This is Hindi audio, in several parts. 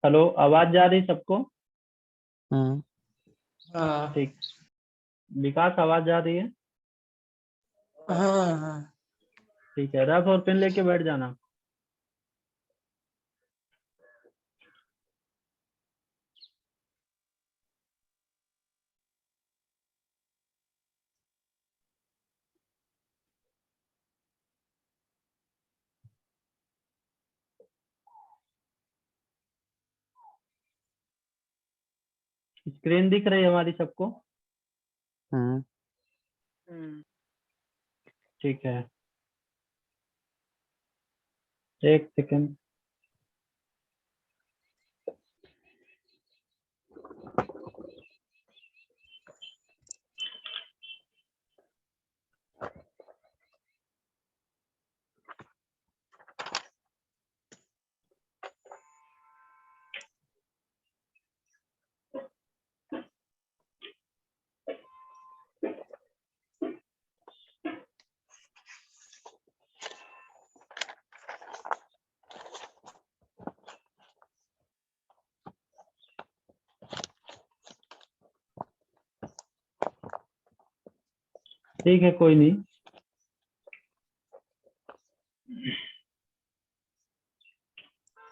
हेलो, आवाज जा रही सबको? हाँ ठीक। विकास, आवाज जा रही है? हाँ। ठीक है, रफ और पेन लेके बैठ जाना। स्क्रीन दिख रही है हमारी सबको? हाँ। ठीक है, एक सेकंड। ठीक है, कोई नहीं।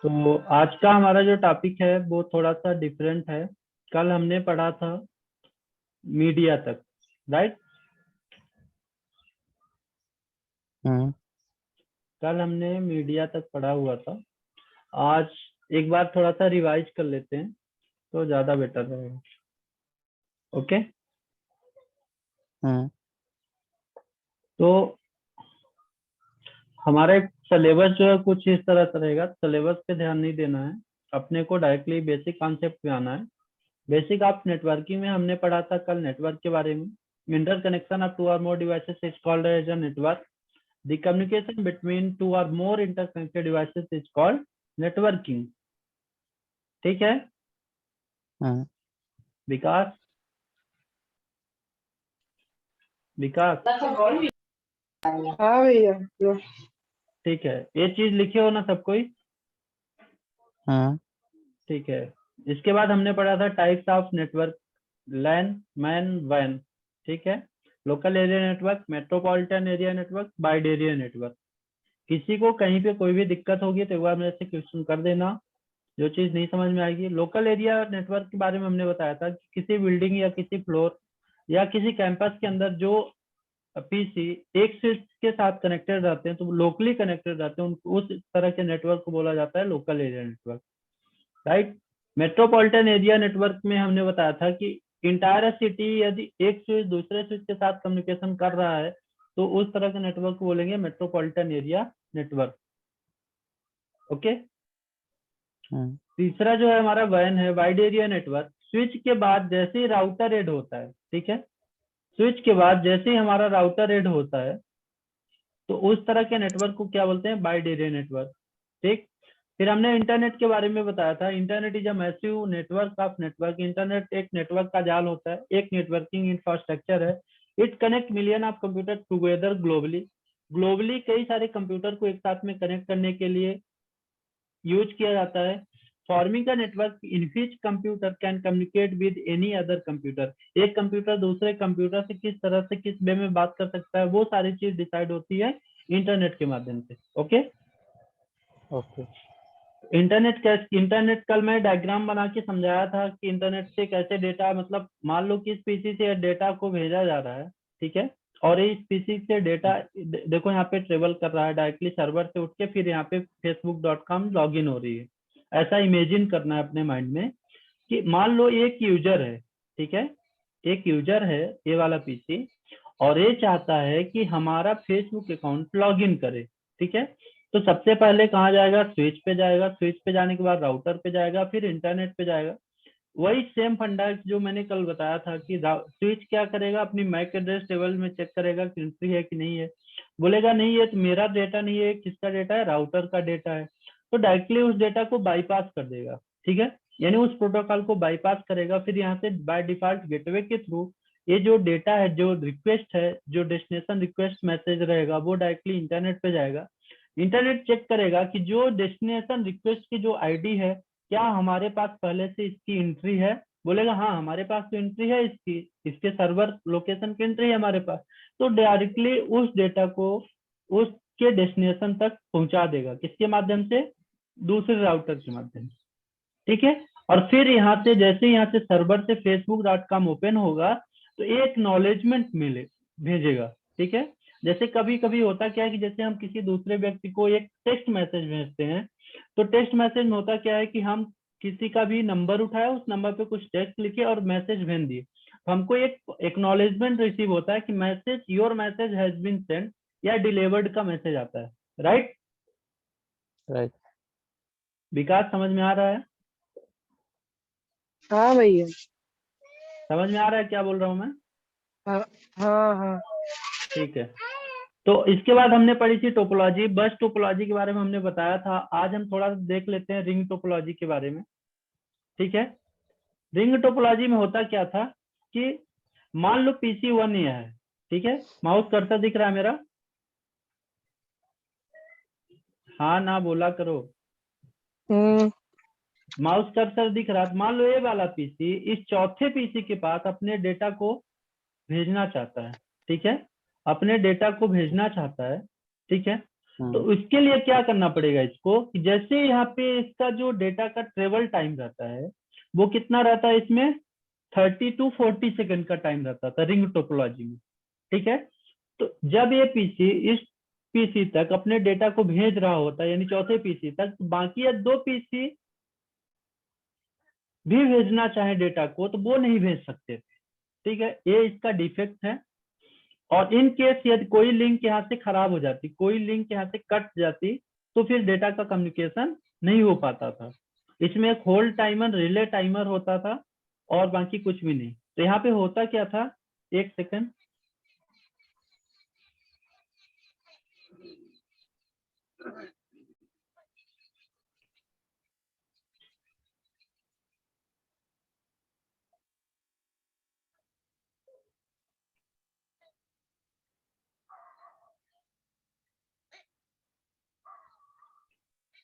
तो आज का हमारा जो टॉपिक है वो थोड़ा सा डिफरेंट है। कल हमने पढ़ा था मीडिया तक, राइट? हाँ। कल हमने मीडिया तक पढ़ा हुआ था। आज एक बार थोड़ा सा रिवाइज कर लेते हैं तो ज्यादा बेटर रहेगा। ओके। हाँ। तो हमारा सिलेबस जो है कुछ इस तरह से रहेगा। सिलेबस पे ध्यान नहीं देना है, अपने को डायरेक्टली बेसिक कॉन्सेप्ट पे आना है। बेसिक आप नेटवर्किंग में हमने पढ़ा था कल नेटवर्क के बारे में। Interconnection of two or more devices is called as a network. The communication between two or more interconnected devices is called networking. ठीक है हाँ। विकास? विकास, हाँ भैया। ठीक है, ये चीज लिखे हो ना सब कोई? हाँ। ठीक है। इसके बाद हमने पढ़ा था types of network. LAN, MAN, वैन। ठीक है। Local area network, metropolitan area network, wide area network. किसी को कहीं पे कोई भी दिक्कत होगी तो एक बार मेरे से क्वेश्चन कर देना। जो चीज नहीं समझ में आएगी। लोकल एरिया नेटवर्क के बारे में हमने बताया था कि किसी बिल्डिंग या किसी फ्लोर या किसी कैंपस के अंदर जो पीसी एक स्विच के साथ कनेक्टेड रहते हैं, तो लोकली कनेक्टेड रहते हैं, उनको उस तरह के नेटवर्क को बोला जाता है local area network, right? Metropolitan area network में हमने बताया था कि इंटायर सिटी यदि एक स्विच दूसरे स्विच के साथ कम्युनिकेशन कर रहा है तो उस तरह के नेटवर्क को बोलेंगे मेट्रोपॉलिटन एरिया नेटवर्क। ओके। हाँ। तीसरा जो है हमारा वैन है, वाइड एरिया नेटवर्क। स्विच के बाद जैसे ही राउटर ऐड होता है, ठीक है, स्विच के बाद जैसे ही हमारा राउटर ऐड होता है तो उस तरह के नेटवर्क को क्या बोलते हैं? Wide area network. ठीक। फिर हमने इंटरनेट के बारे में बताया था। Internet is a massive network of network. Internet एक नेटवर्क का जाल होता है, एक नेटवर्किंग इंफ्रास्ट्रक्चर है। It connect million of computer together globally. Globally कई सारे कंप्यूटर को एक साथ में कनेक्ट करने के लिए यूज किया जाता है। Forming a network in which computer can communicate with any other computer. एक कंप्यूटर दूसरे कंप्यूटर से किस तरह से किस वे में बात कर सकता है, वो सारी चीज डिसाइड होती है इंटरनेट के माध्यम से। ओके। ओके। इंटरनेट कल मैं डायग्राम बना के समझाया था कि इंटरनेट से कैसे डेटा, मतलब मान लो कि इस पीसी से डेटा को भेजा जा रहा है, ठीक है, और इस पीसी से डेटा देखो यहाँ पे ट्रेवल कर रहा है डायरेक्टली सर्वर से उठ के, फिर यहाँ पे facebook.com लॉग इन हो रही है। ऐसा इमेजिन करना है अपने माइंड में कि मान लो एक यूजर है, ठीक है, एक यूजर है ये वाला पीसी, और ये चाहता है कि हमारा फेसबुक अकाउंट लॉग इन करे। ठीक है। तो सबसे पहले कहाँ जाएगा? स्विच पे जाएगा। स्विच पे जाने के बाद राउटर पे जाएगा, फिर इंटरनेट पे जाएगा। वही सेम फंडा जो मैंने कल बताया था कि स्विच क्या करेगा? अपनी मैक एड्रेस टेबल में चेक करेगा कि एंट्री है कि नहीं है। बोलेगा नहीं है तो मेरा डेटा नहीं है, किसका डेटा है? राउटर का डेटा है। तो डायरेक्टली उस डेटा को बाईपास कर देगा। ठीक है, यानी उस प्रोटोकॉल को बाईपास करेगा। फिर यहाँ से बाय डिफॉल्ट गेटवे के थ्रू ये जो डेटा है, जो रिक्वेस्ट है, जो डेस्टिनेशन रिक्वेस्ट मैसेज रहेगा, वो डायरेक्टली इंटरनेट पे जाएगा। इंटरनेट चेक करेगा कि जो डेस्टिनेशन रिक्वेस्ट की जो आईडी है क्या हमारे पास पहले से इसकी एंट्री है? बोलेगा हाँ हमारे पास तो एंट्री है इसकी, इसके सर्वर लोकेशन की एंट्री है हमारे पास। तो डायरेक्टली उस डेटा को उसके डेस्टिनेशन तक पहुंचा देगा, किसके माध्यम से? दूसरे राउटर के माध्यम से, ठीक है। और फिर यहाँ से जैसे यहाँ से सर्वर से facebook.com ओपन होगा तो एक एक्नॉलेजमेंट मिले भेजेगा, ठीक है। जैसे कभी कभी होता क्या है कि जैसे हम किसी दूसरे व्यक्ति को एक टेक्स्ट मैसेज भेजते हैं, तो टेक्स्ट मैसेज में होता क्या है कि हम किसी का भी नंबर उठाया, उस नंबर पे कुछ टेक्स्ट लिखे और मैसेज भेज दिए, तो हमको एक एक्नॉलेजमेंट रिसीव होता है कि message, your message has been send या डिलीवर्ड का मैसेज आता है, राइट? राइट। विकास समझ में आ रहा है? हाँ भैया। समझ में आ रहा है क्या बोल रहा हूँ मैं? हाँ हाँ हाँ। ठीक है। तो इसके बाद हमने पढ़ी थी टोपोलॉजी, बस टोपोलॉजी के बारे में हमने बताया था। आज हम थोड़ा देख लेते हैं रिंग टोपोलॉजी के बारे में, ठीक है। रिंग टोपोलॉजी में होता क्या था कि मान लो PC1 ये है, ठीक है। माउस कर्सर दिख रहा है मेरा? हाँ ना बोला करो। माउस कर्सर दिख रहा है। मान लो ये वाला PC इस चौथे PC के पास अपने डेटा को भेजना चाहता है, ठीक है, अपने डेटा को भेजना चाहता है, ठीक है। तो उसके लिए क्या करना पड़ेगा इसको कि जैसे यहाँ पे इसका जो डेटा का ट्रेवल टाइम रहता है वो कितना रहता है, इसमें 30 to 40 सेकंड का टाइम रहता था रिंग टोपोलॉजी में, ठीक है। तो जब ये PC इस PC तक अपने डेटा को भेज रहा होता है, यानी चौथे PC तक, तो बाकी 2 PC भी भेजना चाहे डेटा को तो वो नहीं भेज सकते थे, ठीक है। ये इसका डिफेक्ट है। और इन केस यदि कोई लिंक यहाँ से खराब हो जाती, कोई लिंक यहाँ से कट जाती, तो फिर डेटा का कम्युनिकेशन नहीं हो पाता था। इसमें एक होल्ड टाइमर, रिले टाइमर होता था और बाकी कुछ भी नहीं। तो यहाँ पे होता क्या था, एक सेकंड,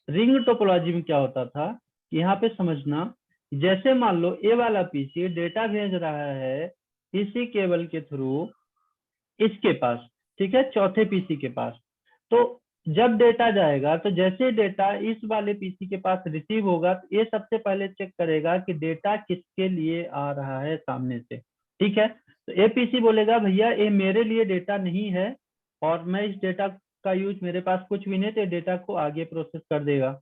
रिंग टोपोलॉजी में क्या होता था कि यहाँ पे समझना, जैसे मान लो ये वाला PC डेटा भेज रहा है इसी केबल के थ्रू इसके पास, ठीक है, चौथे PC के पास। तो जब डेटा जाएगा तो जैसे डेटा इस वाले PC के पास रिसीव होगा तो ये सबसे पहले चेक करेगा कि डेटा किसके लिए आ रहा है सामने से, ठीक है। तो ये PC बोलेगा भैया ये मेरे लिए डेटा नहीं है और मैं इस डेटा का यूज, मेरे पास कुछ भी नहीं, तो डेटा को आगे प्रोसेस कर देगा।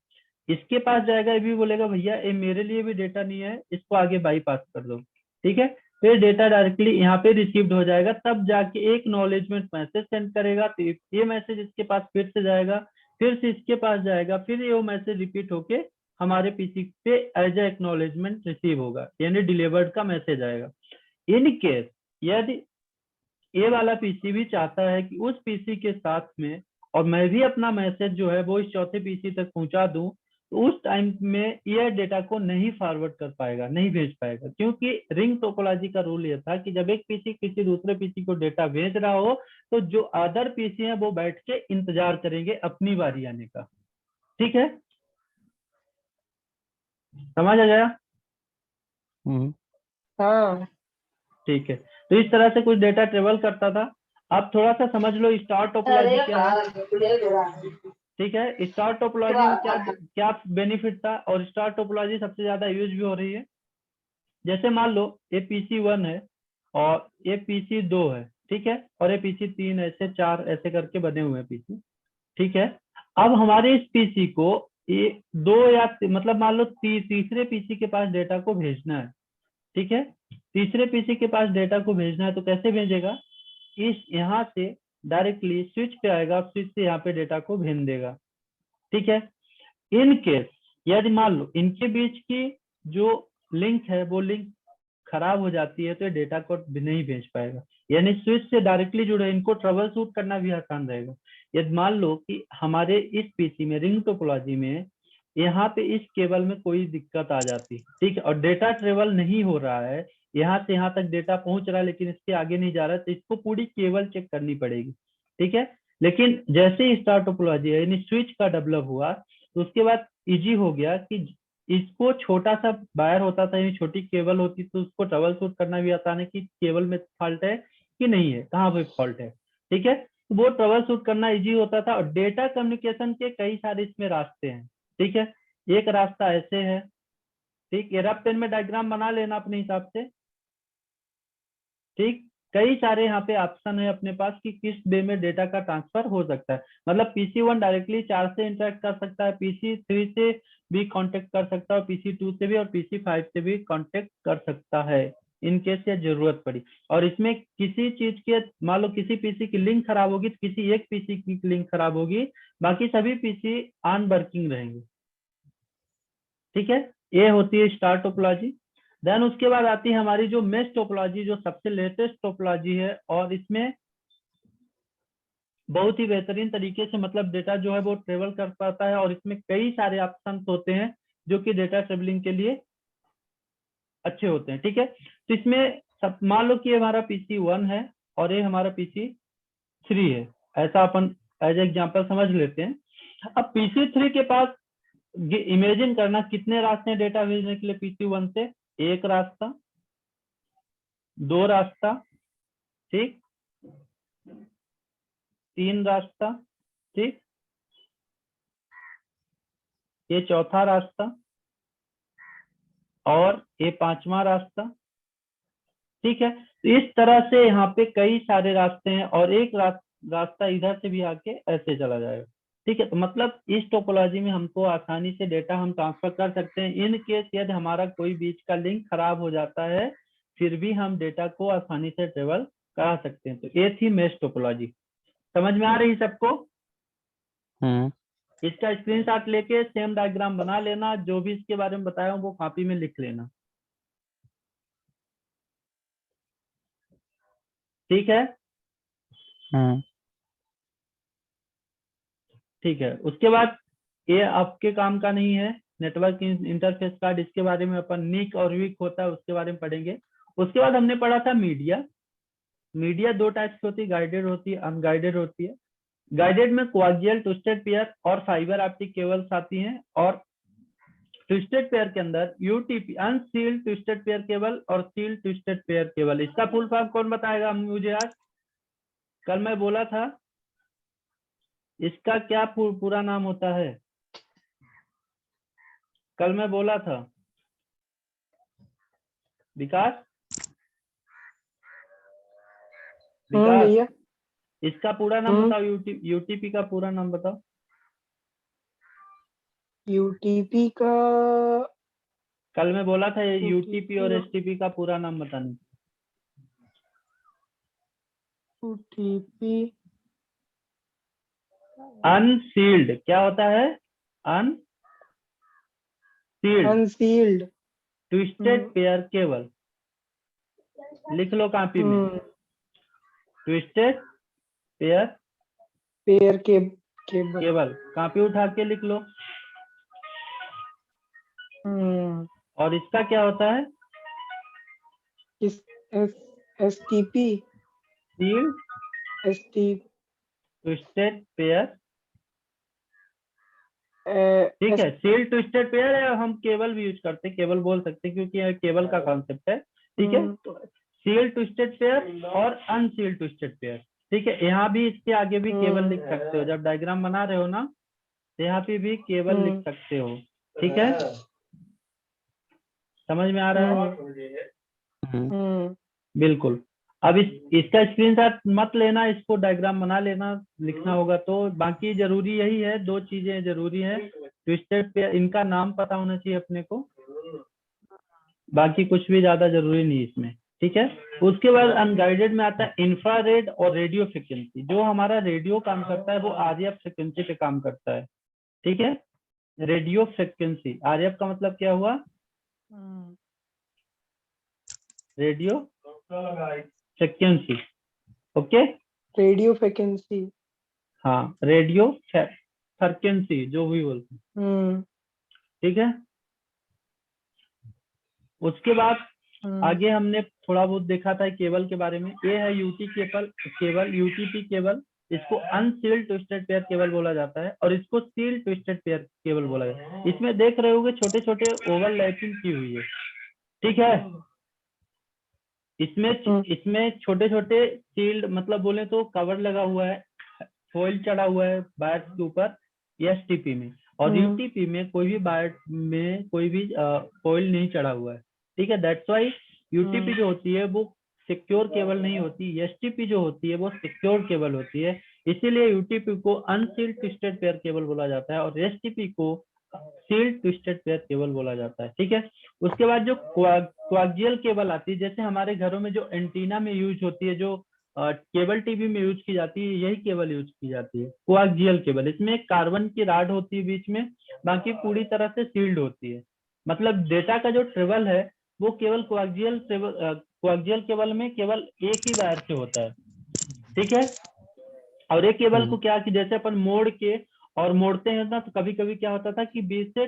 इसके पास जाएगा, ये भी बोलेगा भैया ये मेरे लिए भी डेटा नहीं है, इसको आगे बाईपास कर दो, ठीक है। फिर डेटा डायरेक्टली यहाँ पे रिसीव्ड हो जाएगा, तब जाके एक नॉलेजमेंट मैसेज सेंड करेगा, तो ये मैसेज इसके पास फिर से जाएगा, फिर से इसके पास जाएगा, फिर ये मैसेज रिपीट होके हमारे PC पे एज ए एक्नॉलेजमेंट रिसीव होगा, यानी डिलीवर्ड का मैसेज आएगा। इन केस यदि ये वाला PC भी चाहता है कि उस PC के साथ में और मैं भी अपना मैसेज जो है वो इस चौथे PC तक पहुंचा दूं, तो उस टाइम में यह डेटा को नहीं फॉरवर्ड कर पाएगा, नहीं भेज पाएगा, क्योंकि रिंग टोपोलॉजी का रूल ये था कि जब एक PC किसी दूसरे PC को डेटा भेज रहा हो तो जो अदर PC है वो बैठ के इंतजार करेंगे अपनी बारी आने का, ठीक है। समझ आ गया? हाँ। ठीक है। तो इस तरह से कुछ डेटा ट्रेवल करता था। अब थोड़ा सा समझ लो स्टार टोपोलॉजी क्या है, ठीक है। स्टार टोपोलॉजी में क्या क्या बेनिफिट था और स्टार टोपोलॉजी सबसे ज्यादा यूज भी हो रही है। जैसे मान लो ये PC1 है और ये PC2 है, ठीक है, और ये PC3, ऐसे 4 ऐसे करके बने हुए हैं PC, ठीक है। अब हमारे इस PC को ये 2 या मतलब मान लो तीसरे PC के पास डेटा को भेजना है, ठीक है। तीसरे PC के पास डेटा को भेजना है तो कैसे भेजेगा, इस यहाँ से डायरेक्टली स्विच पे आएगा, स्विच से यहाँ पे डेटा को भेज देगा, ठीक है। इन केस यदि मान लो इनके बीच की जो लिंक है वो लिंक खराब हो जाती है तो ये डेटा को नहीं भेज पाएगा, यानी स्विच से डायरेक्टली जुड़े, इनको ट्रबल शूट करना भी आसान रहेगा। यदि मान लो कि हमारे इस PC में रिंग टोपोलॉजी में यहाँ पे इस केबल में कोई दिक्कत आ जाती, ठीक है, और डेटा ट्रेवल नहीं हो रहा है, यहाँ से यहाँ तक डेटा पहुंच रहा है लेकिन इसके आगे नहीं जा रहा है, तो इसको पूरी केबल चेक करनी पड़ेगी, ठीक है। लेकिन जैसे ही स्टार टोपोलॉजी यानी स्विच का डेवलप हुआ तो उसके बाद इजी हो गया कि इसको छोटा सा वायर होता था, ये छोटी केबल होती तो उसको ट्रबल शूट करना भी आसान है कि केबल में फॉल्ट है कि नहीं है, कहाँ पे फॉल्ट है। ठीक है, तो वो ट्रबल शूट करना इजी होता था। और डेटा कम्युनिकेशन के कई सारे इसमें रास्ते हैं। ठीक है, एक रास्ता ऐसे है। ठीक, ये रफ पेन में डायग्राम बना लेना अपने हिसाब से। ठीक, कई सारे यहाँ पे ऑप्शन है अपने पास कि किस वे में डेटा का ट्रांसफर हो सकता है। मतलब PC1 डायरेक्टली 4 से इंटरेक्ट कर सकता है, PC3 से भी कांटेक्ट कर सकता है, PC2 से भी और PC5 से भी कांटेक्ट कर सकता है इन केस ये जरूरत पड़ी। और इसमें किसी चीज के, मान लो किसी पीसी की लिंक खराब होगी तो किसी एक पीसी की लिंक खराब होगी, बाकी सभी पीसी ऑन वर्किंग रहेंगे। ठीक है, ये होती है स्टार टोपोलॉजी। देन उसके बाद आती है हमारी जो मेश टोपोलॉजी, जो सबसे लेटेस्ट टोपोलॉजी है। और इसमें बहुत ही बेहतरीन तरीके से मतलब डेटा जो है वो ट्रेवल कर पाता है। और इसमें कई सारे ऑप्शंस होते हैं जो कि डेटा ट्रेवलिंग के लिए अच्छे होते हैं। ठीक है, तो इसमें सब मान लो कि ये हमारा PC1 है और ये हमारा PC3 है, ऐसा अपन एज एग्जाम्पल समझ लेते हैं। अब PC3 के पास इमेजिन करना कितने रास्ते हैं डेटा भेजने के लिए PC1 से। एक रास्ता, दो रास्ता, ठीक, तीन रास्ता, ठीक, ये चौथा रास्ता और ये पांचवा रास्ता। ठीक है, तो इस तरह से यहाँ पे कई सारे रास्ते हैं और एक रास्ता इधर से भी आके ऐसे चला जाएगा। ठीक है, तो मतलब इस टोपोलॉजी में हमको आसानी से डेटा हम ट्रांसफर कर सकते हैं। इन केस यदि हमारा कोई बीच का लिंक खराब हो जाता है फिर भी हम डेटा को आसानी से ट्रेवल करा सकते हैं। तो ये थी मेश टोपोलॉजी। समझ में आ रही सबको? इसका स्क्रीनशॉट लेके सेम डायग्राम बना लेना, जो भी इसके बारे में बताया हूँ वो कॉपी में लिख लेना। ठीक है, ठीक है। उसके बाद ये आपके काम का नहीं है, नेटवर्क इंटरफेस कार्ड, इसके बारे में अपन निक और वीक होता है उसके बारे में पढ़ेंगे। उसके बाद हमने पढ़ा था मीडिया। मीडिया दो टाइप्स की होती है, गाइडेड होती है, अनगाइडेड होती है। गाइडेड में कोएक्सियल, ट्विस्टेड पेयर और फाइबर ऑप्टिक केबल्स आती हैं। और ट्विस्टेड पेयर के अंदर UTP, unsealed twisted pair cable और सील्ड ट्विस्टेड पेयर केबल। इसका फुल फॉर्म कौन बताएगा मुझे आज? कल मैं बोला था इसका क्या पूरा नाम होता है? कल मैं बोला था विकास, विकास भैया इसका पूरा नाम बताओ, यूटीपी का पूरा नाम बताओ। यूटीपी का कल मैं बोला था यूटीपी यूटीपी और एसटीपी का पूरा नाम बताने। यूटीपी अनसील्ड क्या होता है? Unsealed unsealed twisted pair cable. लिख लो कॉपी में, ट्विस्टेड पेयर पेयर के केबल। केबल, कॉपी उठा के लिख लो। और इसका क्या होता है? इस एसटीपी सील्ड ट्विस्टेड पेयर। ठीक है, सील्ड ट्विस्टेड पेयर है, हम केबल भी यूज करते हैं, केबल बोल सकते हैं क्योंकि यह केबल का कॉन्सेप्ट है। ठीक है, तो सील्ड ट्विस्टेड पेयर और अनसील्ड ट्विस्टेड पेयर। ठीक है, यहाँ भी इसके आगे भी केबल लिख सकते हो, जब डायग्राम बना रहे हो ना तो यहाँ पे भी केबल लिख सकते हो। ठीक है, समझ में आ रहा है? बिल्कुल। अब इसका स्क्रीनशॉट मत लेना, इसको डायग्राम बना लेना, लिखना होगा तो। बाकी जरूरी यही है, दो चीजें जरूरी है, ट्विस्टेड पेयर, इनका नाम पता होना चाहिए अपने को, बाकी कुछ भी ज्यादा जरूरी नहीं इसमें। ठीक है, उसके बाद अनगाइडेड में आता है इंफ्रारेड और रेडियो फ्रिक्वेंसी। जो हमारा रेडियो काम करता है वो आरएफ फ्रिक्वेंसी पे काम करता है। ठीक है, रेडियो फ्रिक्वेंसी, आरएफ का मतलब क्या हुआ? Radio frequency. Okay, radio frequency, हाँ, रेडियो फ्रिक्वेंसी जो भी बोलते हैं। ठीक है, उसके बाद आगे हमने थोड़ा बहुत देखा था केबल के बारे में। ये है यूटी केबल, यूटीपी केबल। इसको अनसील्ड ट्विस्टेड पेयर केबल बोला जाता है, और इसको सील्ड ट्विस्टेड पेयर केबल बोला जाता है। इसमें देख रहे होगे छोटे छोटे ओवरलैपिंग की हुई है, ठीक है। इसमें छोटे छोटे सील्ड मतलब बोले तो कवर लगा हुआ है, फॉइल चढ़ा हुआ है वायर के ऊपर एसटीपी में, और यूटीपी में कोई भी वायर में कोई भी फॉइल नहीं चढ़ा हुआ है, ठीक है। दैट्स वाई यूटीपी जो होती है वो सिक्योर केबल नहीं होती, एसटीपी जो होती है वो सिक्योर केबल होती है। इसीलिए यूटीपी को अनसील्ड ट्विस्टेड पेयर केबल बोला जाता है और एसटीपी को सील्ड ट्विस्टेड पेयर केबल बोला जाता है, ठीक है। उसके बाद जो कोएक्सियल केबल आती है, जैसे हमारे घरों में जो एंटीना में यूज होती है, जो केबल टीवी में यूज की जाती है, यही केबल यूज की जाती है, कोएक्सियल केबल। इसमें कार्बन की राड होती है बीच में, बाकी पूरी तरह से सील्ड होती है। मतलब डेटा का जो ट्रेवल है वो केवल कोएक्सियल केबल में केवल एक ही वायर से होता है, ठीक है। और एक केबल को क्या कि जैसे अपन मोड़ के और मोड़ते हैं ना, तो कभी कभी क्या होता था कि बीच से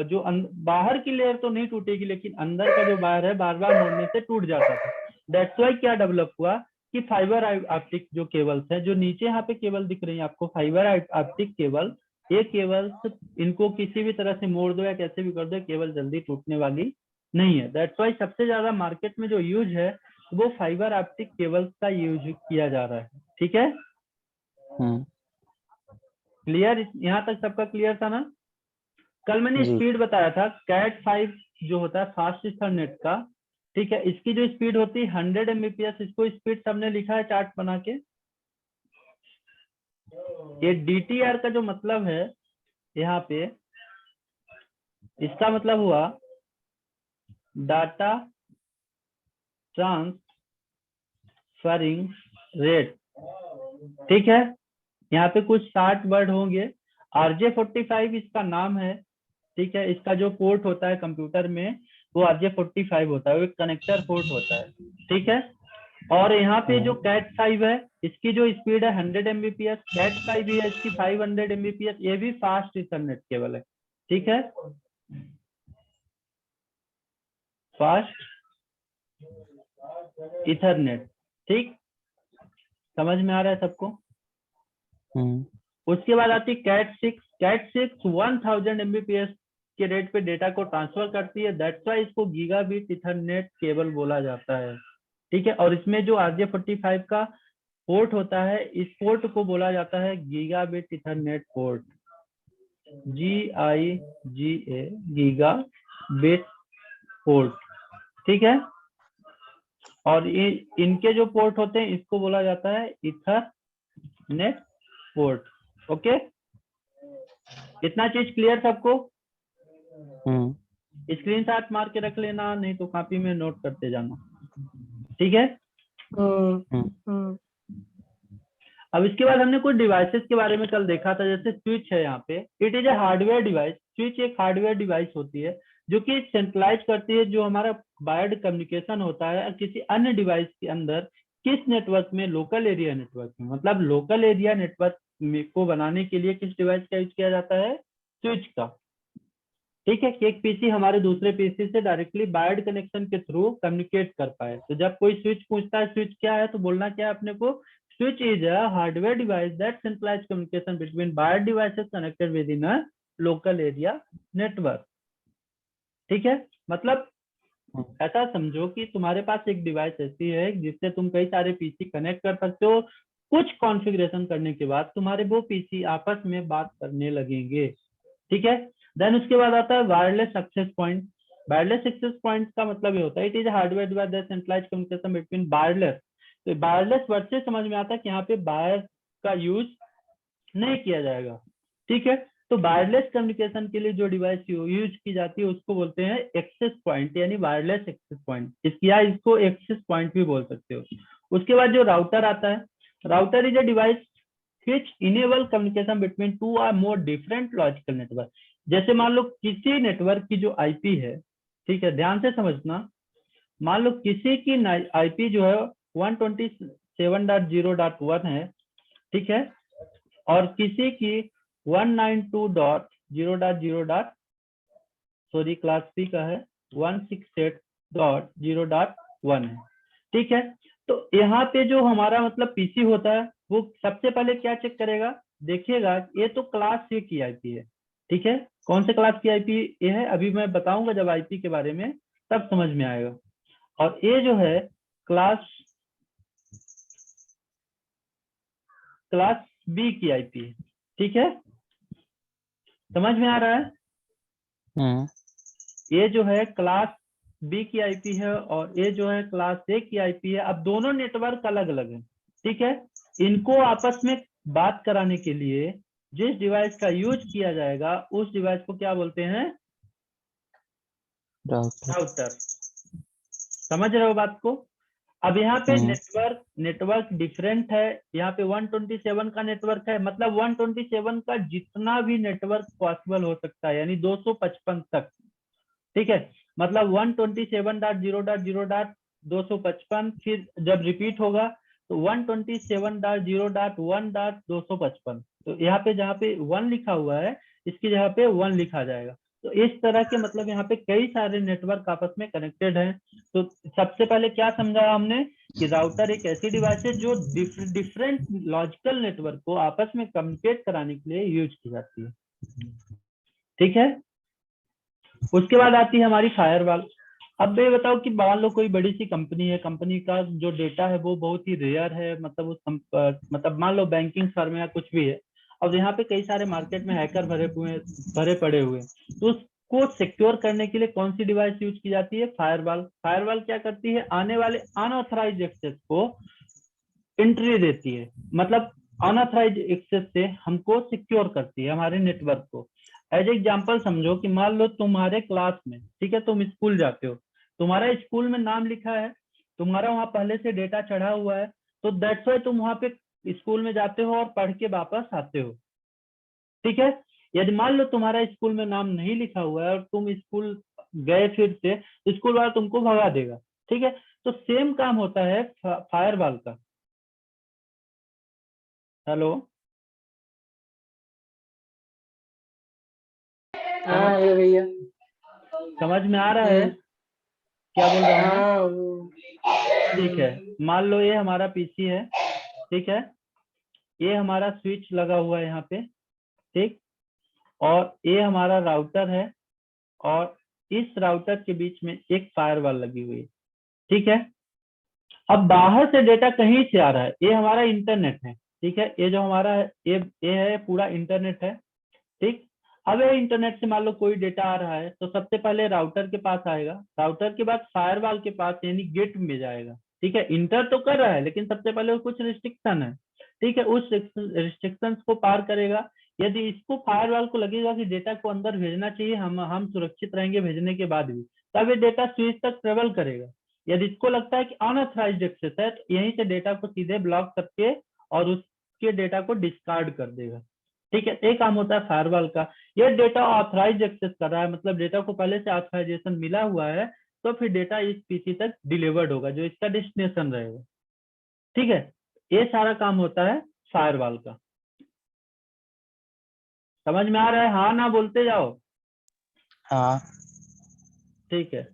जो बाहर की लेयर तो नहीं टूटेगी, लेकिन अंदर का जो वायर है बार बार मोड़ने से टूट जाता था। दैट्स वाई क्या डेवलप हुआ कि फाइबर ऑप्टिक जो केबल्स है, जो नीचे यहाँ पे केबल दिख रही है आपको, फाइबर ऑप्टिक केबल, ये केबल इनको किसी भी तरह से मोड़ दो या कैसे भी कर दो, केबल जल्दी टूटने वाली नहीं है। दैट्स वाई सबसे ज्यादा मार्केट में जो यूज है वो फाइबर ऑप्टिक केबल्स का यूज किया जा रहा है, ठीक है। क्लियर, यहाँ तक सबका क्लियर था ना। कल मैंने स्पीड बताया था कैट 5 जो होता है फास्ट ईथरनेट का, ठीक है। इसकी जो स्पीड होती है 100 Mbps, इसको स्पीड सबने लिखा है चार्ट बना के। ये DTR का जो मतलब है यहाँ पे, इसका मतलब हुआ डाटा ट्रांसफरिंग रेट, ठीक है। यहाँ पे कुछ 60 वर्ड होंगे। RJ45 इसका नाम है, ठीक है। इसका जो पोर्ट होता है कंप्यूटर में वो RJ45 होता है, वो एक कनेक्टर पोर्ट होता है, ठीक है। और यहाँ पे जो कैट 5 है, इसकी जो स्पीड है 100 Mbps, कैट 5 भी है इसकी 500 Mbps, ये भी फास्ट इथरनेट केबल है, ठीक है। फास्ट इथरनेट, ठीक, समझ में आ रहा है सबको। उसके बाद आती है कैट 6। कैट 6 1000 Mbps के रेट पे डेटा को ट्रांसफर करती है, दैट्स वाई इसको गीगाबिट इथरनेट केबल बोला जाता है, ठीक है। और इसमें जो RJ45 का पोर्ट होता है, इस पोर्ट को बोला जाता है gigabit Ethernet port, GIGA, gigabit port, ठीक है। और इनके जो पोर्ट होते हैं इसको बोला जाता है इथरनेट पोर्ट, ओके। इतना चीज क्लियर सबको। स्क्रीनशॉट मार के रख लेना, नहीं तो कॉपी में नोट करते जाना, ठीक है। अब इसके बाद हमने कुछ डिवाइसेस के बारे में कल देखा था, जैसे स्विच है यहाँ पे, it is a hardware device. Switch एक हार्डवेयर डिवाइस होती है जो कि सेंट्रलाइज करती है जो हमारा वायर्ड कम्युनिकेशन होता है किसी अन्य डिवाइस के अंदर, किस नेटवर्क में, लोकल एरिया नेटवर्क में। मतलब लोकल एरिया नेटवर्क को बनाने के लिए किस डिवाइस का यूज किया जाता है, स्विच का, ठीक है। कि एक पीसी हमारे दूसरे पीसी से डायरेक्टली वायर्ड कनेक्शन के थ्रू कम्युनिकेट कर पाए। तो जब कोई स्विच पूछता है स्विच क्या है, तो बोलना क्या है अपने को, switch is a hardware device that centralize communication between wired devices connected with in a local area network, ठीक है। मतलब ऐसा समझो कि तुम्हारे पास एक डिवाइस ऐसी है जिससे तुम कई सारे पीसी कनेक्ट कर सकते हो। कुछ कॉन्फ़िगरेशन करने के बाद तुम्हारे वो पीसी आपस में बात करने लगेंगे, ठीक है। देन उसके बाद आता है wireless access point. Wireless access point का मतलब ये होता है it is hardware device that centralize communication between wireless. तो वायरलेस वर्ड से समझ में आता है कि यहाँ पे वायर का यूज नहीं किया जाएगा, ठीक है। तो वायरलेस कम्युनिकेशन के लिए जो डिवाइस यूज की जाती है उसको बोलते हैं एक्सेस पॉइंट, यानी वायरलेस एक्सेस पॉइंट। या इसको एक्सेस पॉइंट भी बोल सकते हो। उसके बाद जो राउटर आता है, router is a device which enable communication between two or more different logical network। जैसे मान लो किसी नेटवर्क की जो आईपी है, ठीक है, ध्यान से समझना। मान लो किसी की आईपी जो है 127.0.1 है, ठीक है, और किसी की 192.0.0. सॉरी क्लास सी का है 168.0.1 है, ठीक है। तो यहाँ पे जो हमारा मतलब पीसी होता है वो सबसे पहले क्या चेक करेगा, देखिएगा ये तो क्लास ए की आईपी है, ठीक है। कौन से क्लास की आईपी ये है अभी मैं बताऊंगा जब आईपी के बारे में, तब समझ में आएगा। और ये जो है क्लास बी की आईपी है, ठीक है, समझ में आ रहा है। ये जो है क्लास बी की आईपी है और ये जो है क्लास ए की आईपी है। अब दोनों नेटवर्क अलग अलग हैं, ठीक है। इनको आपस में बात कराने के लिए जिस डिवाइस का यूज किया जाएगा उस डिवाइस को क्या बोलते हैं, राउटर। समझ रहे हो बात को। अब यहाँ पे नेटवर्क डिफरेंट है, यहाँ पे 127 का नेटवर्क है, मतलब 127 का जितना भी नेटवर्क पॉसिबल हो सकता है, यानी 255 तक, ठीक है। मतलब 127.0.0.255, फिर जब रिपीट होगा तो 127.0.1.255। तो यहाँ पे जहाँ पे 1 लिखा हुआ है इसकी जगह पे 1 लिखा जाएगा। तो इस तरह के मतलब यहाँ पे कई सारे नेटवर्क आपस में कनेक्टेड हैं। तो सबसे पहले क्या समझा हमने कि राउटर एक ऐसी डिवाइस है जो डिफरेंट लॉजिकल नेटवर्क को आपस में कम्युनिकेट कराने के लिए यूज की जाती है, ठीक है। उसके बाद आती है हमारी फायरवॉल। अब ये बताओ कि मान लो कोई बड़ी सी कंपनी है, कंपनी का जो डेटा है वो बहुत ही रेयर है, मतलब उस मतलब मान लो बैंकिंग फर्म या कुछ भी है। अब यहाँ पे कई सारे मार्केट में हैकर भरे पड़े हुए हैं, तो उसको सिक्योर करने के लिए कौन सी डिवाइस यूज की जाती है, फायरवॉल। फायरवॉल क्या करती है, आने वाले अनऑथराइज्ड एक्सेस को एंट्री देती है, मतलब अनऑथराइज्ड एक्सेस से हमको सिक्योर करती है हमारे नेटवर्क को। एज एग्जाम्पल समझो कि मान लो तुम्हारे क्लास में, ठीक है, तुम स्कूल जाते हो, तुम्हारा स्कूल में नाम लिखा है, तुम्हारा वहां पहले से डेटा चढ़ा हुआ है, तो दैट्स वाई तुम वहां पे स्कूल में जाते हो और पढ़ के वापस आते हो, ठीक है। यदि मान लो तुम्हारा स्कूल में नाम नहीं लिखा हुआ है और तुम स्कूल गए फिर से, स्कूल वाला तुमको भगा देगा, ठीक है। तो सेम काम होता है फायरवॉल का। हेलो, हाँ ये भैया। समझ में आ रहा है क्या बोल रहा हूँ मैं? हाँ वो ठीक है, मान लो ये हमारा पीसी है, ठीक है, ये हमारा स्विच लगा हुआ है यहाँ पे, ठीक, और ये हमारा राउटर है और इस राउटर के बीच में एक फायरवॉल लगी हुई है, ठीक है। अब बाहर से डेटा कहीं से आ रहा है, ये हमारा इंटरनेट है, ठीक है, ये जो हमारा है ये है पूरा इंटरनेट है, ठीक। अब ये इंटरनेट से मान लो कोई डेटा आ रहा है तो सबसे पहले राउटर के पास आएगा, राउटर के बाद फायरवॉल के पास यानी गेट में जाएगा, ठीक है। इंटर तो कर रहा है लेकिन सबसे पहले कुछ रिस्ट्रिक्शन है, ठीक है, उस रिस्ट्रिक्शंस को पार करेगा। यदि इसको फायरवॉल को लगेगा कि डेटा को अंदर भेजना चाहिए, हम सुरक्षित रहेंगे भेजने के बाद भी, तब ये डेटा स्विच तक ट्रेवल करेगा। यदि इसको लगता है कि अनऑथराइज्ड एक्सेस है तो यहीं से डेटा को सीधे ब्लॉक करके और उसके डेटा को डिस्कार्ड कर देगा, ठीक है। एक काम होता है फायरवॉल का, ये डेटा ऑथराइज एक्सेस कर रहा है, मतलब डेटा को पहले से ऑथराइजेशन मिला हुआ है, तो फिर डेटा इस पीसी तक डिलीवर्ड होगा जो इसका डेस्टिनेशन रहेगा, ठीक है। ये सारा काम होता है फायरवॉल का। समझ में आ रहा है, हाँ ना बोलते जाओ। हाँ। ठीक है,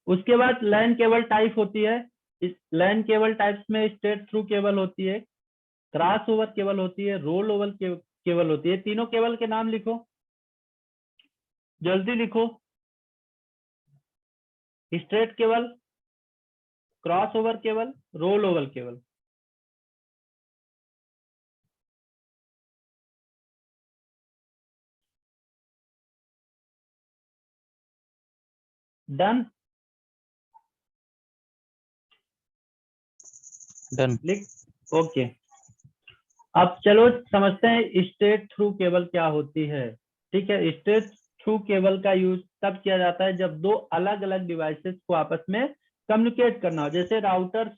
उसके बाद लैन केबल टाइप होती है। इस लैन केबल टाइप्स में स्ट्रेट थ्रू केबल होती है, क्रॉस ओवर केबल होती है, रोल ओवर केबल होती है। तीनों केबल के नाम लिखो, जल्दी लिखो। Straight cable, cross over cable, roll over cable. Done, done. लिख, ओके। अब चलो समझते हैं स्ट्रेट थ्रू केबल क्या होती है, ठीक है। स्ट्रेट थ्रू केबल का यूज तब किया जाता है जब दो अलग अलग डिवाइसेस को आपस में कम्युनिकेट करना हो। जैसे राउटर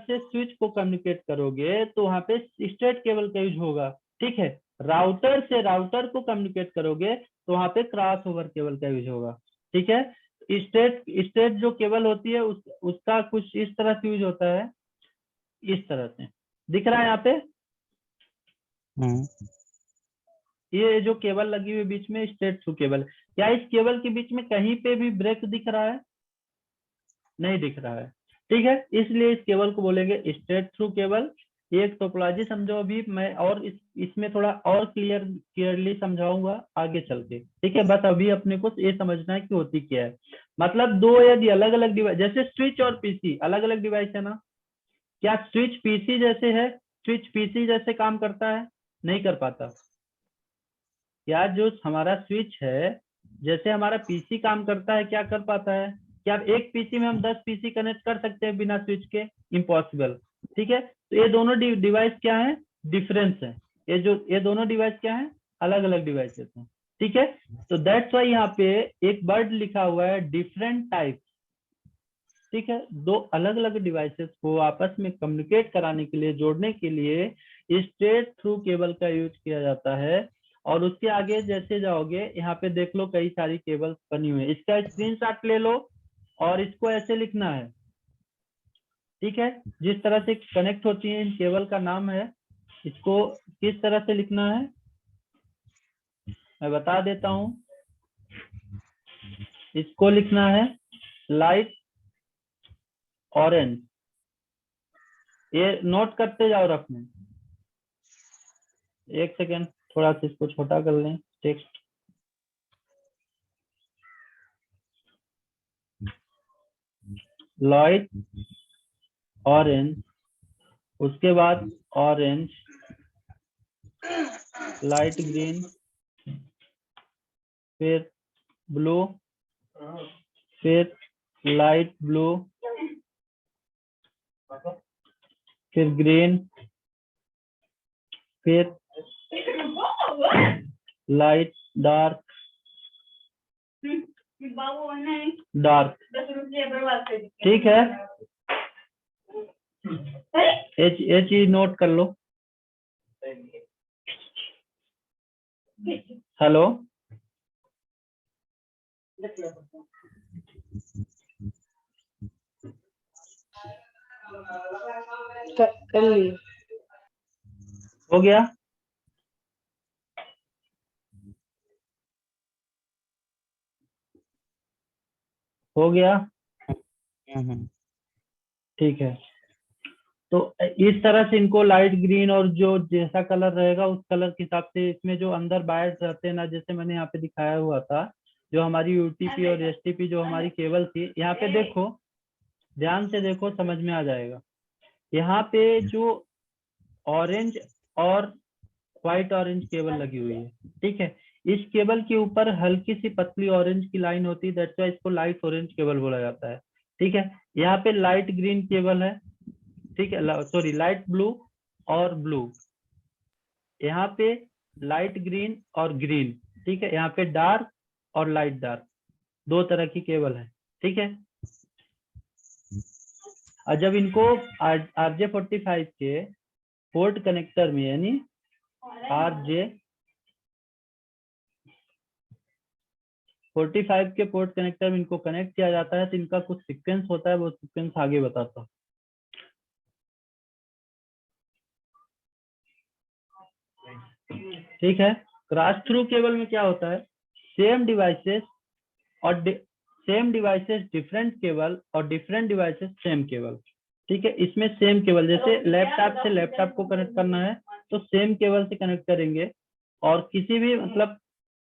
से स्विच को कम्युनिकेट करोगे तो वहां पे स्ट्रेट केबल का यूज होगा, ठीक है। राउटर से राउटर को कम्युनिकेट करोगे तो वहां पे क्रॉस ओवर केबल का यूज होगा, ठीक है। स्ट्रेट जो केबल होती है उसका कुछ इस तरह से यूज होता है, इस तरह से दिख रहा है यहाँ पे। ये जो केबल लगी हुई बीच में स्ट्रेट थ्रू केबल, क्या इस केबल के बीच में कहीं पे भी ब्रेक दिख रहा है? नहीं दिख रहा है, ठीक है। इसलिए इस केबल को बोलेंगे स्ट्रेट थ्रू केबल एक टोपोलॉजी समझो अभी मैं, और इसमें थोड़ा और क्लियरली समझाऊंगा आगे चल के, ठीक है। बस अभी अपने को ये समझना है कि होती क्या है। मतलब दो यदि अलग अलग डिवाइस, जैसे स्विच और पीसी अलग अलग डिवाइस है ना, क्या स्विच पीसी जैसे है? स्विच पीसी जैसे काम करता है? नहीं कर पाता। क्या जो हमारा स्विच है, जैसे हमारा पीसी काम करता है, क्या कर पाता है? क्या एक पीसी में हम 10 पीसी कनेक्ट कर सकते हैं बिना स्विच के? इम्पॉसिबल। ठीक है, तो ये दोनों डिवाइस क्या है? डिफरेंस है। ये दोनों डिवाइस क्या है? अलग अलग डिवाइसेस हैं। ठीक है, तो दैट्स वाई यहाँ पे एक वर्ड लिखा हुआ है डिफरेंट टाइप। ठीक है, दो अलग अलग डिवाइसेस को आपस में कम्युनिकेट कराने के लिए, जोड़ने के लिए स्ट्रेट थ्रू केबल का यूज किया जाता है। और उसके आगे जैसे जाओगे, यहाँ पे देख लो कई सारी केबल्स बनी हुई है, इसका स्क्रीनशॉट ले लो और इसको ऐसे लिखना है। ठीक है, जिस तरह से कनेक्ट होती है इन केबल का नाम है, इसको किस तरह से लिखना है मैं बता देता हूं। इसको लिखना है लाइट ऑरेंज। ये नोट करते जाओ रफ में। एक सेकेंड, थोड़ा सा इसको छोटा कर लें टेक्स्ट। लाइट ऑरेंज, उसके बाद ऑरेंज, लाइट ग्रीन, फिर ब्लू, फिर लाइट ब्लू, फिर ग्रीन, फिर लाइट डार्क, डार्क। ठीक है, ये चीज नोट कर लो। हेलो, कर लिए। हो गया? हो गया? ठीक है, तो इस तरह से इनको लाइट ग्रीन, और जो जैसा कलर रहेगा उस कलर के हिसाब से इसमें जो अंदर वायर्स रहते हैं ना, जैसे मैंने यहाँ पे दिखाया हुआ था, जो हमारी यूटीपी और एसटीपी जो हमारी केबल थी, यहाँ पे देखो, ध्यान से देखो, समझ में आ जाएगा। यहाँ पे जो ऑरेंज और व्हाइट ऑरेंज केबल लगी हुई है, ठीक है, इस केबल के ऊपर हल्की सी पतली ऑरेंज की लाइन होती है, दैट्स व्हाई इसको लाइट ऑरेंज केबल बोला जाता है। ठीक है, यहाँ पे लाइट ग्रीन केबल है, ठीक है, सॉरी लाइट ब्लू और ब्लू, यहाँ पे लाइट ग्रीन और ग्रीन, ठीक है, यहाँ पे डार्क और लाइट डार्क, दो तरह की केबल है। ठीक है, और जब इनको RJ45 के पोर्ट कनेक्टर में, यानी RJ45 के पोर्ट कनेक्टर में इनको कनेक्ट किया जाता है, तो इनका कुछ सीक्वेंस होता है, वो सीक्वेंस आगे बताता हूँ। ठीक है, क्रॉस थ्रू केबल में क्या होता है? सेम डिवाइसेस और सेम डिवाइसेस डिफरेंट केबल, और डिफरेंट डिवाइसेस सेम केबल। ठीक है, इसमें सेम केबल, जैसे लैपटॉप से लैपटॉप को कनेक्ट करना है तो सेम केबल से कनेक्ट करेंगे, और किसी भी मतलब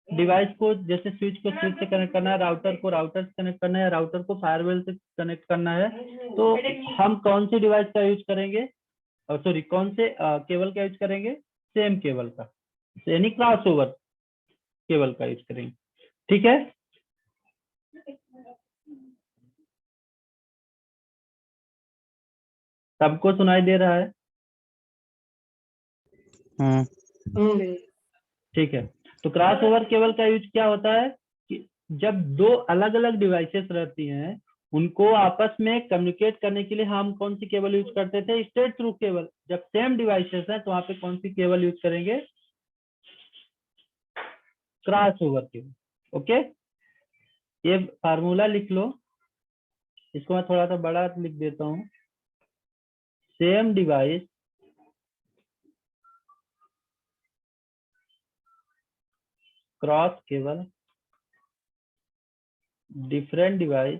डिवाइस को, जैसे स्विच को स्विच से कनेक्ट करना है, राउटर को राउटर से कनेक्ट करना है, राउटर को फायरवेल से कनेक्ट करना है, तो हम कौन सी डिवाइस का यूज करेंगे, और सॉरी कौन से केबल का यूज करेंगे? सेम केबल का, यानी क्रॉस ओवर केबल का यूज करेंगे। ठीक है, सबको सुनाई दे रहा है? ठीक है, तो क्रॉस ओवर केबल का यूज क्या होता है कि जब दो अलग अलग डिवाइसेस रहती हैं, उनको आपस में कम्युनिकेट करने के लिए हम कौन सी केबल यूज करते थे? Straight through cable. जब सेम डिवाइसेस है तो वहां पे कौन सी केबल यूज करेंगे? Cross over cable. ओके, ये फार्मूला लिख लो, इसको मैं थोड़ा सा बड़ा लिख देता हूँ। Same device cross cable, different device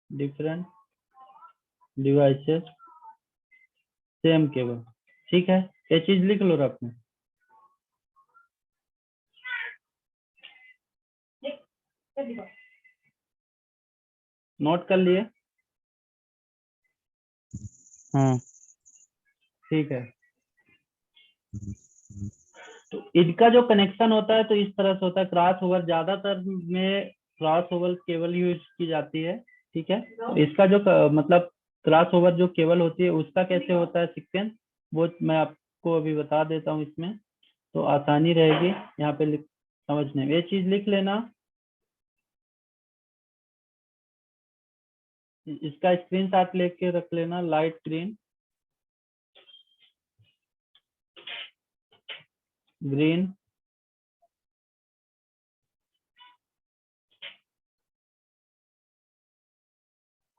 different devices same cable. ठीक है, ये चीज लिख लो रफ में। नोट कर लिए? ठीक है, तो इनका जो कनेक्शन होता है तो इस तरह से होता है, क्रॉस ओवर ज्यादातर में क्रॉस ओवर केबल यूज की जाती है। ठीक है, तो इसका जो मतलब क्रॉस ओवर जो केबल होती है उसका कैसे होता है सीक्वेंस, वो मैं आपको अभी बता देता हूँ इसमें, तो आसानी रहेगी यहाँ पे समझने में। ये चीज लिख लेना, इसका स्क्रीनशॉट लेके रख लेना। Light green, green,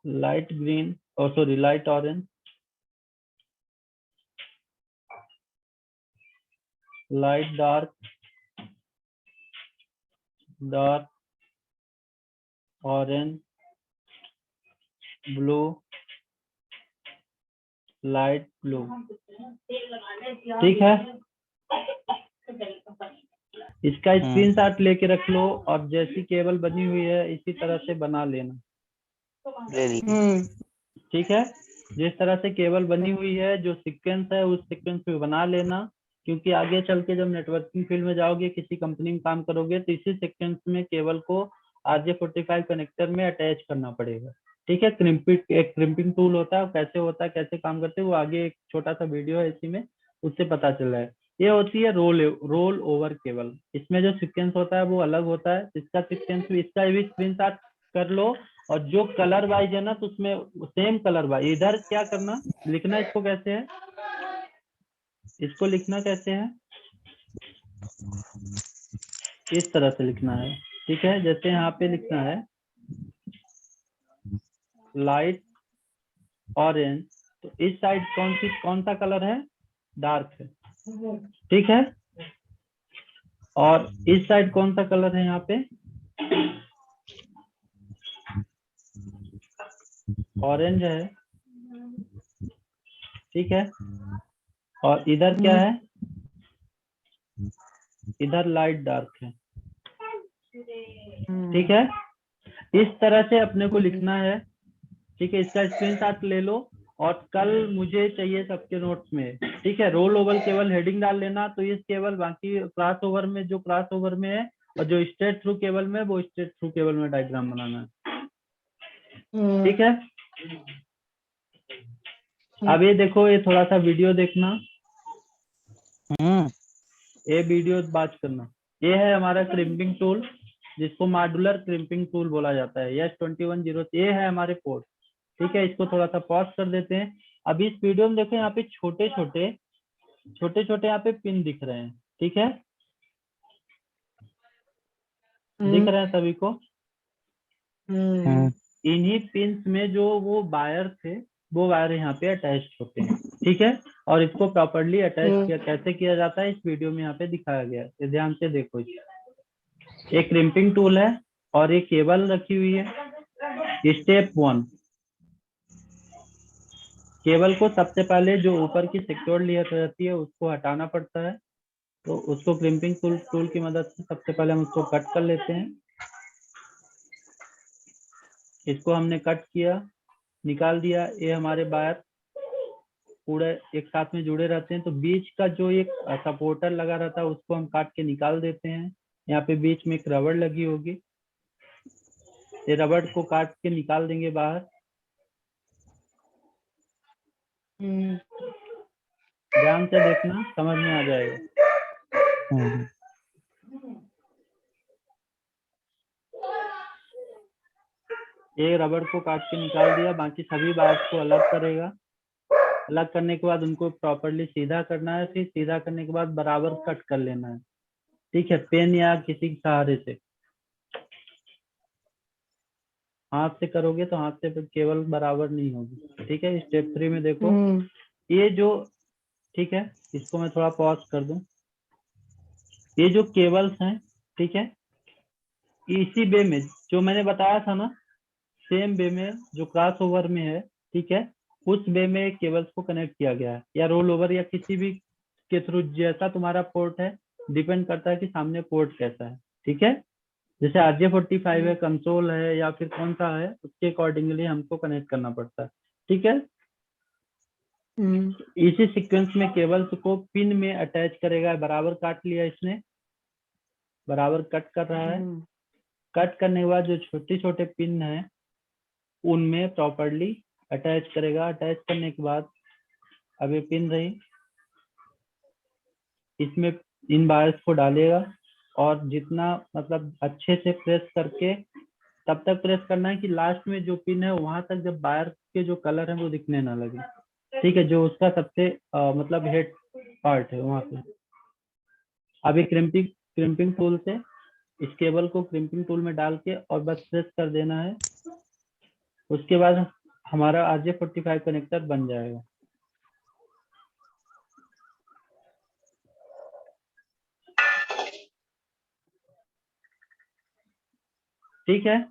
light green, और sorry light orange, light dark, dark orange, blue, light blue. ठीक है, इसका स्क्रीनशॉट लेके रख लो, और जैसी केबल बनी हुई है इसी तरह से बना लेना। ठीक है, जिस तरह से केबल बनी हुई है जो सीक्वेंस है उस सीक्वेंस में बना लेना, क्योंकि आगे चल के जब नेटवर्किंग फील्ड में जाओगे, किसी कंपनी में काम करोगे, तो इसी सीक्वेंस में केबल को RJ45 कनेक्टर में अटैच करना पड़ेगा। ठीक है, एक क्रिम्पिंग टूल होता है, कैसे होता है, कैसे काम करते हैं, वो आगे एक छोटा सा वीडियो है इसी में, उससे पता चल रहा है। ये होती है रोल ओवर केबल। इसमें जो सीक्वेंस होता है वो अलग होता है, इसका सीक्वेंस भी, इसका भी स्क्रीनशॉट कर लो। और जो कलर वाइज है ना, तो उसमें सेम कलर वाइज इधर क्या करना, लिखना इसको कैसे है, इसको लिखना कैसे है, इस तरह से लिखना है। ठीक है, जैसे यहाँ पे लिखना है लाइट ऑरेंज, तो इस साइड कौन सा कलर है, डार्क है। ठीक है, और इस साइड कौन सा कलर है, यहाँ पे ऑरेंज है। ठीक है, और इधर क्या है, इधर लाइट डार्क है। ठीक है, इस तरह से अपने को लिखना है। ठीक है, इसका स्क्रीनशॉट ले लो, और कल मुझे चाहिए सबके नोट्स में। ठीक है, रोल ओवर केवल हेडिंग डाल लेना, तो इस केवल बाकी क्रॉस ओवर में जो क्रॉस ओवर में है, और जो स्ट्रेट थ्रू केबल में, वो स्ट्रेट थ्रू केबल में डायग्राम बनाना है। ठीक है, अब ये देखो, ये थोड़ा सा वीडियो देखना, ये वीडियो बात करना। ये है हमारा क्रिम्पिंग टूल, जिसको मॉड्यूलर क्रिम्पिंग टूल बोला जाता है। S2108, ये है हमारे पोर्ट। ठीक है, इसको थोड़ा सा पॉज कर देते हैं। अभी इस वीडियो में देखो, यहाँ पे छोटे छोटे यहाँ पे पिन दिख रहे हैं। ठीक है, दिख रहे हैं सभी को? इन्हीं पिंस में जो वो वायर थे, वो वायर यहाँ पे अटैच होते हैं। ठीक है, और इसको प्रॉपरली अटैच कैसे किया जाता है, इस वीडियो में यहाँ पे दिखाया गया है, ध्यान से देखो। एक क्रिम्पिंग टूल है, और एक केबल रखी हुई है। स्टेप 1, केबल को सबसे पहले जो ऊपर की सिक्योर लेयर रहती है उसको हटाना पड़ता है, तो उसको क्रिम्पिंग टूल की मदद से सबसे पहले हम उसको कट कर लेते हैं। इसको हमने कट किया, निकाल दिया। ये हमारे वायर पूरे एक साथ में जुड़े रहते हैं, तो बीच का जो एक सपोर्टर लगा रहता है उसको हम काट के निकाल देते हैं। यहाँ पे बीच में एक रबड़ लगी होगी, ये रबड़ को काट के निकाल देंगे बाहर। ध्यान से देखना, समझ में आ जाएगा। ये रबड़ को काट के निकाल दिया, बाकी सभी वायर्स को अलग करेगा। अलग करने के बाद उनको प्रॉपरली सीधा करना है, फिर सीधा करने के बाद बराबर कट कर लेना है। ठीक है, पेन या किसी सहारे से, हाथ से करोगे तो हाथ से केवल बराबर नहीं होगी। ठीक है, स्टेप 3 में देखो, ये जो, ठीक है, इसको मैं थोड़ा पॉज कर दूं। ये जो केबल्स हैं, ठीक है, इसी वे में जो मैंने बताया था ना, सेम वे में जो क्रॉस ओवर में है, ठीक है, उस वे में केबल्स को कनेक्ट किया गया है, या रोल ओवर या किसी भी के थ्रू, जैसा तुम्हारा पोर्ट है डिपेंड करता है कि सामने पोर्ट कैसा है। ठीक है, जैसे RJ45 है, कंसोल है, या फिर कौन सा है, उसके अकॉर्डिंगली हमको कनेक्ट करना पड़ता है। ठीक है, इसी सीक्वेंस में केबल्स को पिन में अटैच करेगा। बराबर काट लिया इसने, बराबर कट कर रहा है। कट करने के बाद जो छोटे छोटे पिन है उनमें प्रॉपर्ली अटैच करेगा। अटैच करने के बाद अब ये पिन रही, इसमें इन वायर्स को डालेगा और जितना मतलब अच्छे से प्रेस करके तब तक प्रेस करना है कि लास्ट में जो पिन है वहां तक जब वायर के जो कलर है वो दिखने ना लगे। ठीक है, जो उसका सबसे मतलब हेड पार्ट है वहां पे। अभी क्रिम्पिंग टूल से इस केबल को क्रिम्पिंग टूल में डाल के और बस प्रेस कर देना है। उसके बाद हमारा RJ45 कनेक्टर बन जाएगा। ठीक है,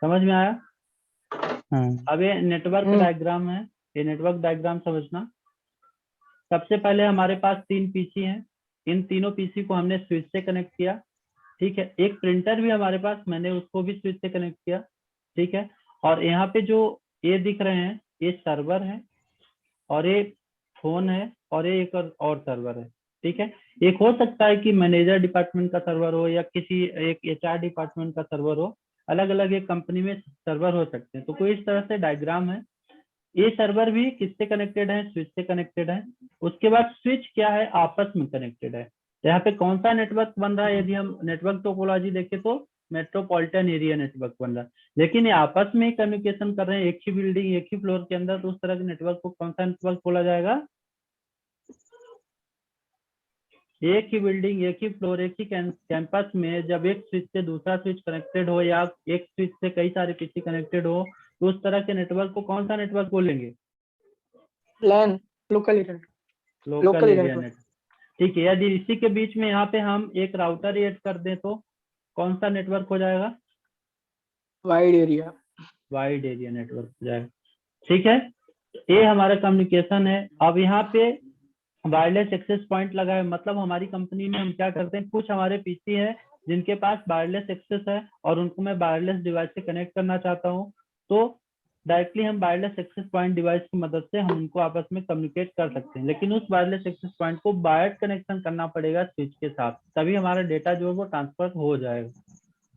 समझ में आया? अब ये नेटवर्क डायग्राम है, ये नेटवर्क डायग्राम समझना। सबसे पहले हमारे पास 3 पीसी हैं, इन तीनों पीसी को हमने स्विच से कनेक्ट किया। ठीक है, एक प्रिंटर भी हमारे पास, मैंने उसको भी स्विच से कनेक्ट किया। ठीक है, और यहाँ पे जो ये दिख रहे हैं ये सर्वर है, और ये फोन है, और ये एक और सर्वर है। ठीक है, एक हो सकता है कि मैनेजर डिपार्टमेंट का सर्वर हो या किसी एक HR डिपार्टमेंट का सर्वर हो, अलग अलग एक कंपनी में सर्वर हो सकते हैं। तो कोई इस तरह से डायग्राम है। ये सर्वर भी किससे कनेक्टेड है? स्विच से कनेक्टेड है। उसके बाद स्विच क्या है? आपस में कनेक्टेड है। यहाँ पे कौन सा नेटवर्क बन रहा है? यदि हम नेटवर्क टोपोलॉजी देखें तो मेट्रोपॉलिटन एरिया नेटवर्क बन रहा है, लेकिन ये आपस में ही कम्युनिकेशन कर रहे हैं, एक ही बिल्डिंग एक ही फ्लोर के अंदर। तो उस तरह के नेटवर्क को कौन सा नेटवर्क बोला जाएगा? एक ही बिल्डिंग एक ही फ्लोर एक ही कैंपस में जब एक स्विच से दूसरा स्विच कनेक्टेड हो, या एक स्विच से कई सारे पीसी कनेक्टेड हो, तो उस तरह के नेटवर्क को कौन सा नेटवर्क बोलेंगे? लैन, लोकल एरिया नेटवर्क। ठीक है, यदि इसी के बीच में यहाँ पे हम एक राउटर ऐड कर दें तो कौन सा नेटवर्क हो जाएगा? वाइड एरिया नेटवर्क हो जाएगा। ठीक है, ये हमारा कम्युनिकेशन है। अब यहाँ पे वायरलेस एक्सेस पॉइंट लगा है, मतलब हमारी कंपनी में हम क्या करते हैं, कुछ हमारे पीसी है जिनके पास वायरलेस एक्सेस है और उनको मैं वायरलेस डिवाइस से कनेक्ट करना चाहता हूँ, तो डायरेक्टली हम वायरलेस एक्सेस पॉइंट डिवाइस की मदद से हम उनको आपस में कम्युनिकेट कर सकते हैं। लेकिन उस वायरलेस एक्सेस पॉइंट को वायर्ड कनेक्शन करना पड़ेगा स्विच के साथ, तभी हमारा डेटा जो है वो ट्रांसफर हो जाएगा।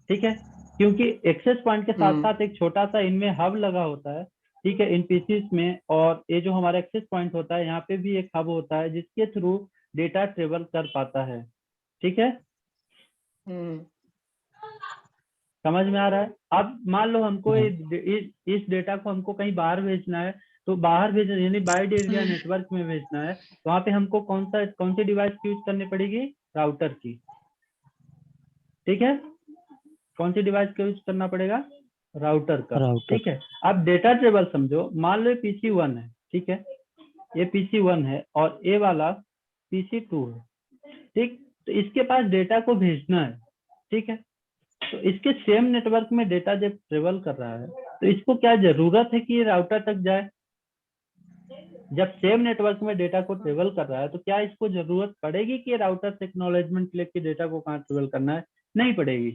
ठीक है, क्योंकि एक्सेस पॉइंट के साथ साथ एक छोटा सा इनमें हब लगा होता है। ठीक है, इन पीसीस में, और ये जो हमारा एक्सेस पॉइंट होता है यहाँ पे भी एक हब होता है जिसके थ्रू डेटा ट्रेवल कर पाता है। ठीक है, समझ में आ रहा है? अब मान लो हमको इस डेटा को हमको कहीं बाहर भेजना है, तो बाहर भेजना यानी वाइड एरिया नेटवर्क में भेजना है, तो वहां पे हमको कौन सी डिवाइस यूज करनी पड़ेगी? राउटर की। ठीक है, कौन सी डिवाइस का यूज करना पड़ेगा? राउटर का। ठीक है, अब डेटा ट्रेवल समझो, मान लो PC 1 है। ठीक है, ये PC 1 है और ये वाला PC 2 है। ठीक, तो इसके पास डेटा को भेजना है। ठीक है, तो इसके सेम नेटवर्क में डेटा जब ट्रेवल कर रहा है तो इसको क्या जरूरत है कि ये राउटर तक जाए? जब सेम नेटवर्क में डेटा को ट्रेवल कर रहा है तो क्या इसको जरूरत पड़ेगी कि राउटर से एक्नॉलेजमेंट लेके डेटा को कहाँ ट्रेवल करना है? नहीं पड़ेगी।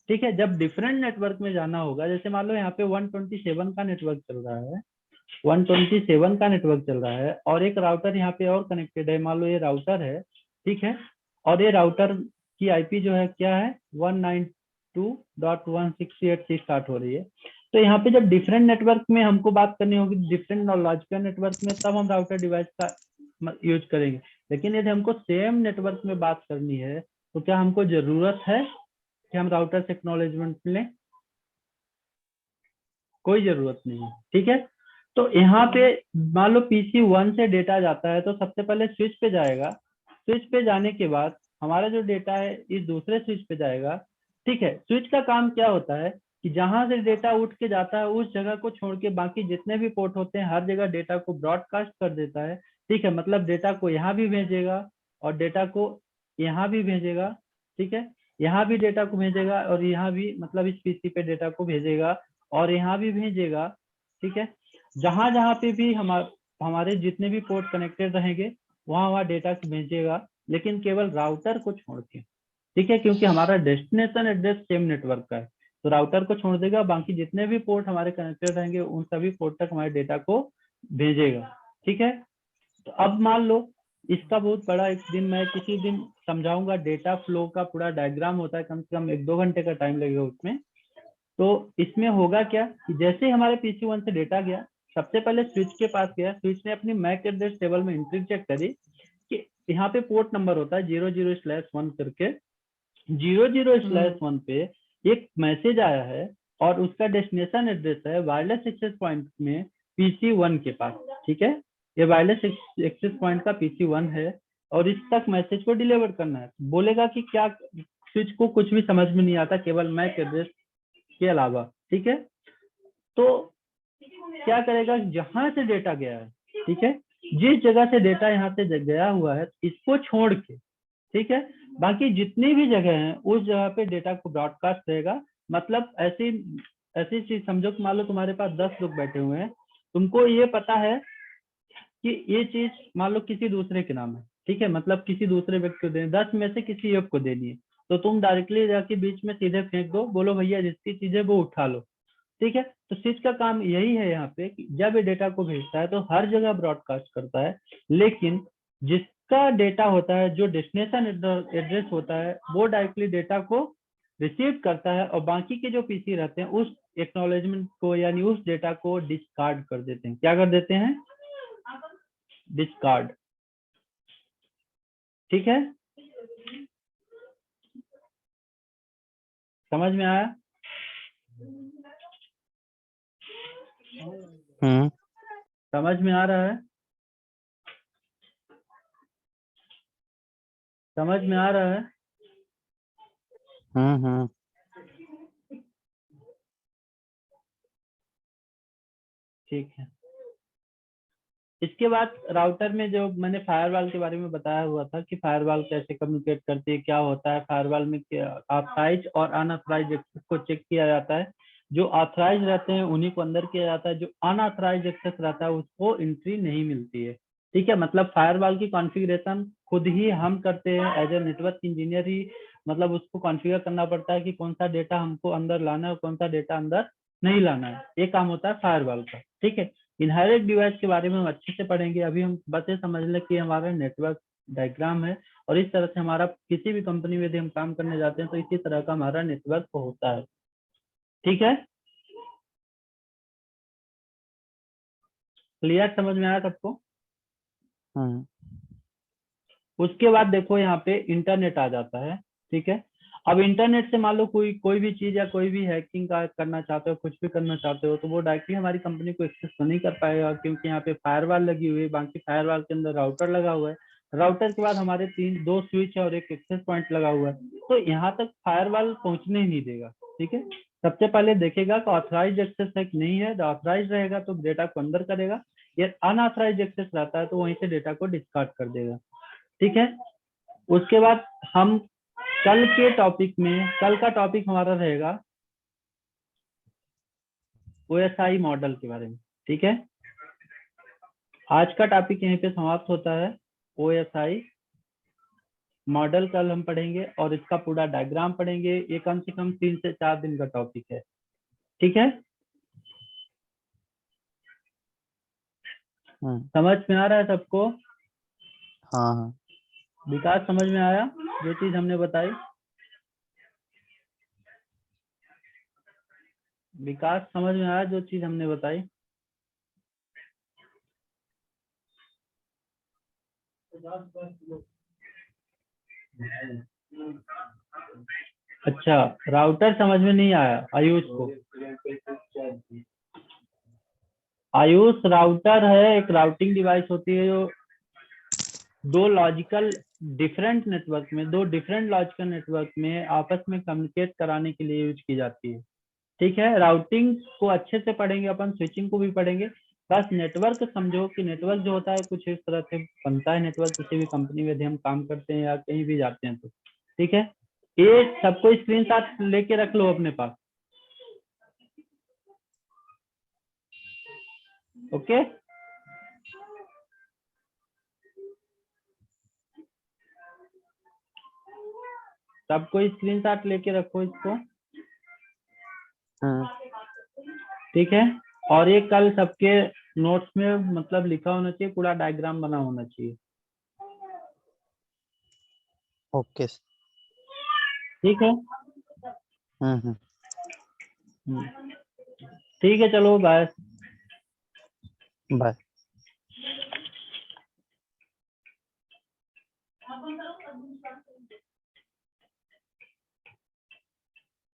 ठीक है, जब डिफरेंट नेटवर्क में जाना होगा, जैसे मान लो यहाँ पे 127 का नेटवर्क चल रहा है, 127 का नेटवर्क चल रहा है, और एक राउटर यहाँ पे और कनेक्टेड है, मान लो ये राउटर है। ठीक है, और ये राउटर की IP जो है क्या है? 192.168 से स्टार्ट हो रही है। तो यहाँ पे जब डिफरेंट नेटवर्क में हमको बात करनी होगी, डिफरेंट लॉजिकल नेटवर्क में, तब हम राउटर डिवाइस का यूज करेंगे। लेकिन यदि हमको सेम नेटवर्क में बात करनी है तो क्या हमको जरूरत है कि हम राउटर से एक्नॉलेजमेंट लें? कोई जरूरत नहीं है। ठीक है, तो यहाँ पे मान लो PC 1 से डेटा जाता है तो सबसे पहले स्विच पे जाएगा। स्विच पे जाने के बाद हमारा जो डेटा है इस दूसरे स्विच पे जाएगा। ठीक है, स्विच का काम क्या होता है कि जहां से डेटा उठ के जाता है उस जगह को छोड़ के बाकी जितने भी पोर्ट होते हैं हर जगह डेटा को ब्रॉडकास्ट कर देता है। ठीक है, मतलब डेटा को यहाँ भी भेजेगा और डेटा को यहाँ भी भेजेगा। ठीक है, यहाँ भी डेटा को भेजेगा और यहाँ भी, मतलब इस PC पे डेटा को भेजेगा और यहाँ भी भेजेगा। ठीक है। जहां जहां पे भी हमारे जितने भी पोर्ट कनेक्टेड रहेंगे वहां वहां डेटा भेजेगा, लेकिन केवल राउटर को छोड़ के, ठीक है, क्योंकि हमारा डेस्टिनेशन एड्रेस सेम नेटवर्क का है, तो राउटर को छोड़ देगा, बाकी जितने भी पोर्ट हमारे कनेक्टेड रहेंगे उन सभी पोर्ट तक हमारे डेटा को भेजेगा, ठीक है। तो अब मान लो इसका बहुत बड़ा एक दिन मैं किसी दिन समझाऊंगा, डेटा फ्लो का पूरा डायग्राम होता है, कम से कम 1-2 घंटे का टाइम लगेगा उसमें। तो इसमें होगा क्या कि जैसे ही हमारे PC1 से डेटा गया, सबसे पहले स्विच के पास गया, स्विच ने अपनी मैक एड्रेस टेबल में एंट्री चेक करी कि यहाँ पे पोर्ट नंबर होता है 00/1 करके, 00/1 पे एक मैसेज आया है और उसका डेस्टिनेशन एड्रेस है वायरलेस एक्सेस पॉइंट में PC1 के पास, ठीक है। ये वायरलेस एक्सेस पॉइंट का PC1 है और इस तक मैसेज को डिलीवर करना है। बोलेगा कि क्या, स्विच को कुछ भी समझ में नहीं आता केवल मैक एड्रेस के अलावा, ठीक है। तो क्या करेगा, जहां से डेटा गया है, ठीक है, जिस जगह से डेटा यहाँ से गया हुआ है इसको छोड़ के, ठीक है, बाकी जितनी भी जगह है उस जगह पे डेटा को ब्रॉडकास्ट रहेगा। मतलब ऐसी ऐसी चीज समझो कि मान लो तुम्हारे पास 10 लोग बैठे हुए हैं, तुमको ये पता है कि ये चीज मान लो किसी दूसरे के नाम है, ठीक है, मतलब किसी दूसरे व्यक्ति को देनी, 10 में से किसी एक को देनी है, तो तुम डायरेक्टली जाके बीच में सीधे फेंक दो, बोलो भैया जिसकी चीज है वो उठा लो, ठीक है। तो स्विच का काम यही है यहाँ पे कि जब ये डेटा को भेजता है तो हर जगह ब्रॉडकास्ट करता है, लेकिन जिसका डेटा होता है, जो डेस्टिनेशन एड्रेस होता है, वो डायरेक्टली डेटा को रिसीव करता है और बाकी के जो पीसी रहते हैं उस एक्नॉलेजमेंट को यानी उस डेटा को डिस्कार्ड कर देते हैं। क्या कर देते हैं? डिस्कार्ड, ठीक है, समझ में आया? समझ में आ रहा है? समझ में आ रहा है? ठीक है। इसके बाद राउटर में जो मैंने फायरवॉल के बारे में बताया हुआ था कि फायरवॉल कैसे कम्युनिकेट करती है, क्या होता है फायरवॉल में, ऑथराइज और अनऑथराइज एक्सेस को चेक किया जाता है। जो ऑथराइज रहते हैं उन्हीं को अंदर किया जाता है, जो अनऑथराइज एक्सेस रहता है उसको एंट्री नहीं मिलती है, ठीक है। मतलब फायरवॉल की कॉन्फ़िगरेशन खुद ही हम करते हैं एज ए नेटवर्क इंजीनियर ही, मतलब उसको कॉन्फ़िगर करना पड़ता है कि कौन सा डेटा हमको अंदर लाना है और कौन सा डेटा अंदर नहीं लाना है, ये काम होता है फायरवॉल का, ठीक है। इनहेरिट डिवाइस के बारे में हम अच्छे से पढ़ेंगे, अभी हम बस ये समझ लें कि हमारा नेटवर्क डायग्राम है और इस तरह से हमारा किसी भी कंपनी में यदि हम काम करने जाते हैं तो इसी तरह का हमारा नेटवर्क होता है, ठीक है। क्लियर, समझ में आया सबको? उसके बाद देखो यहाँ पे इंटरनेट आ जाता है, ठीक है। अब इंटरनेट से मान लो कोई भी चीज या कोई भी हैकिंग का करना चाहते हो, कुछ भी करना चाहते हो, तो वो डायरेक्टली हमारी कंपनी को एक्सेस तो नहीं कर पाएगा, क्योंकि यहाँ पे फायरवॉल लगी हुई है, बाकी फायरवॉल के अंदर राउटर लगा हुआ है, राउटर के बाद हमारे 2 स्विच है और एक एक्सेस पॉइंट लगा हुआ है, तो यहाँ तक फायरवॉल पहुंचने ही नहीं देगा, ठीक है। सबसे पहले देखेगा कि ऑथराइज एक्सेस है कि नहीं है, ऑथराइज रहेगा तो डेटा को अंदर करेगा, या अनऑथराइज एक्सेस रहता है तो वहीं से डेटा को डिस्कार्ड कर देगा, ठीक है। उसके बाद हम कल के टॉपिक में, कल का टॉपिक हमारा रहेगा OSI मॉडल के बारे में, ठीक है। आज का टॉपिक यहीं पे समाप्त होता है। OSI मॉडल कल हम पढ़ेंगे और इसका पूरा डायग्राम पढ़ेंगे, ये कम से कम 3 से 4 दिन का टॉपिक है, ठीक है। समझ में आ रहा है सबको? हाँ। विकास समझ में आया जो चीज हमने बताई? विकास समझ में आया जो चीज हमने बताई? अच्छा, राउटर समझ में नहीं आया आयुष को? आयुष, राउटर है एक राउटिंग डिवाइस होती है जो दो डिफरेंट लॉजिकल नेटवर्क में आपस में कम्युनिकेट कराने के लिए यूज की जाती है, ठीक है। राउटिंग को अच्छे से पढ़ेंगे अपन, स्विचिंग को भी पढ़ेंगे, बस नेटवर्क समझो कि नेटवर्क जो होता है कुछ इस तरह से बनता है। नेटवर्क किसी भी कंपनी में यदि हम काम करते हैं या कहीं भी जाते हैं तो, ठीक है। ये सबको स्क्रीनशॉट लेके रख लो अपने पास। ओके, सबको स्क्रीनशॉट लेके रखो इसको, हाँ ठीक है। और ये कल सबके नोट्स में मतलब लिखा होना चाहिए, पूरा डायग्राम बना होना चाहिए, ओके। ठीक है। हम्म। ठीक है, चलो बाय। बाय।